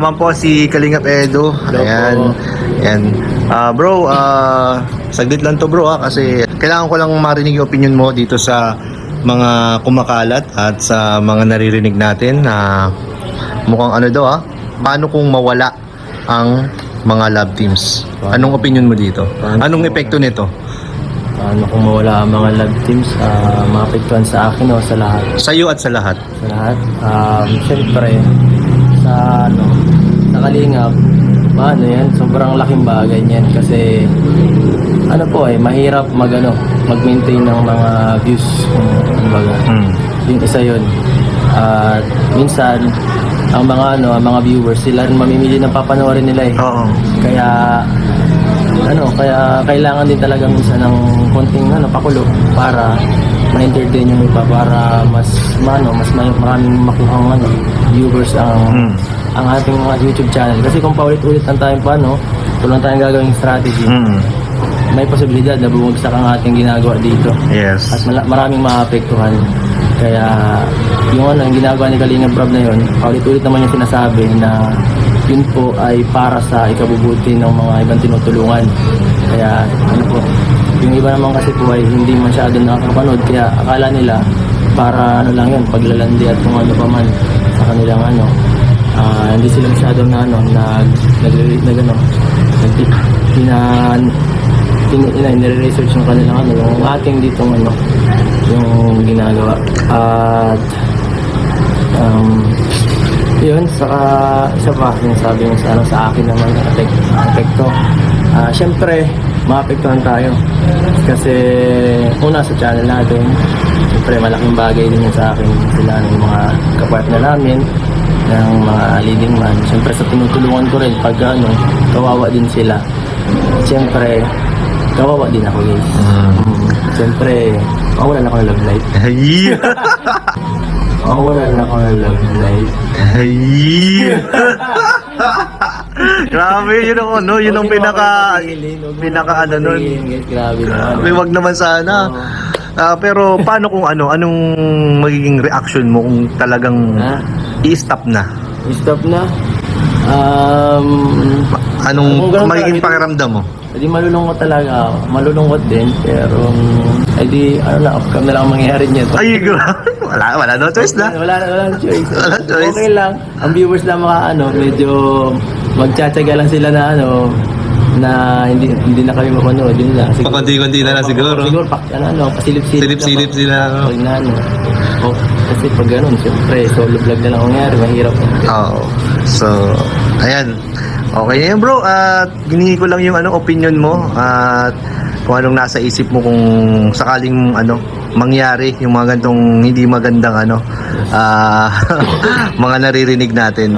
Naman po si Kalingap Edo. Ayan. Ayan. Bro, saglit lang to bro kasi kailangan ko lang marinig yung opinion mo dito sa mga kumakalat at sa mga naririnig natin na mukhang ano daw paano kung mawala ang mga love teams? Anong opinion mo dito? Anong epekto nito? Paano kung mawala ang mga love teams? Maapektuhan sa akin o sa lahat? Sa iyo at sa lahat. Sa lahat? Siyempre, sa Kalingap, paano yan? Sobrang laking bagay niyan kasi mahirap mag-maintain ng mga views. Yung isa yun. At minsan, ang mga viewers, sila rin mamimili ng papanoorin nila eh. Oo. Kaya kailangan din talaga minsan ng konting pakulo para ma-entertain yung iba, para mas maraming makuhang viewers ang ating mga YouTube channel. Kasi kung paulit-ulit lang tayo tulang tayong gagawing strategy, may posibilidad na bumagsak ang ating ginagawa dito. Yes. At maraming maapektuhan. Kaya yung ginagawa ni Kalingap Rob na yun, paulit-ulit naman yung sinasabi na yun po ay para sa ikabubuti ng mga ibang tinutulungan. Kaya yung iba naman kasi po ay hindi masyado nakakapanood, kaya akala nila para lang yun, paglalandi at kung ano pa man sa kanilang hindi sila masyado nire-research yung kanilang yung ating ditong yung ginagawa. At yun, saka isa pa yung sabi mo sa akin naman epekto. Siyempre maapektuhan tayo kasi una sa channel natin, siyempre malaking bagay din yun sa akin, sila ng mga kapartner namin ng mga leading man. Siyempre sa tinutulungan ko rin pag kawawa din sila, siyempre kawawa din ako guys. Siyempre wala na ako ng love life. Wala na ako ng love life. Grabe, yun ang pinaka nun. Grabe naman. May wag naman sana. Pero paano kung anong magiging reaction mo kung talagang i-stop na? I-stop na? Anong magiging pakiramdam mo? Hindi malulungkot talaga ako. Malulungkot din, pero off-cam na lang ang mangyayari niya. Ay, wala no choice na. Wala choice. Wala choice. Okay lang. Ang viewers lang medyo magtsatsaga lang sila na hindi na kami mapanood. Yun lang. Pakunti-kunti na lang siguro. Siguro, pasilip-silip sila. Kasi pag ganun, siyempre, solo vlog na lang ang nangyari. Mahirap. Oo. So, ayan. Okay na yun bro, at ginihi ko lang yung opinion mo at kung anong nasa isip mo kung sakaling mangyari yung mga gantong hindi magandang mga naririnig natin.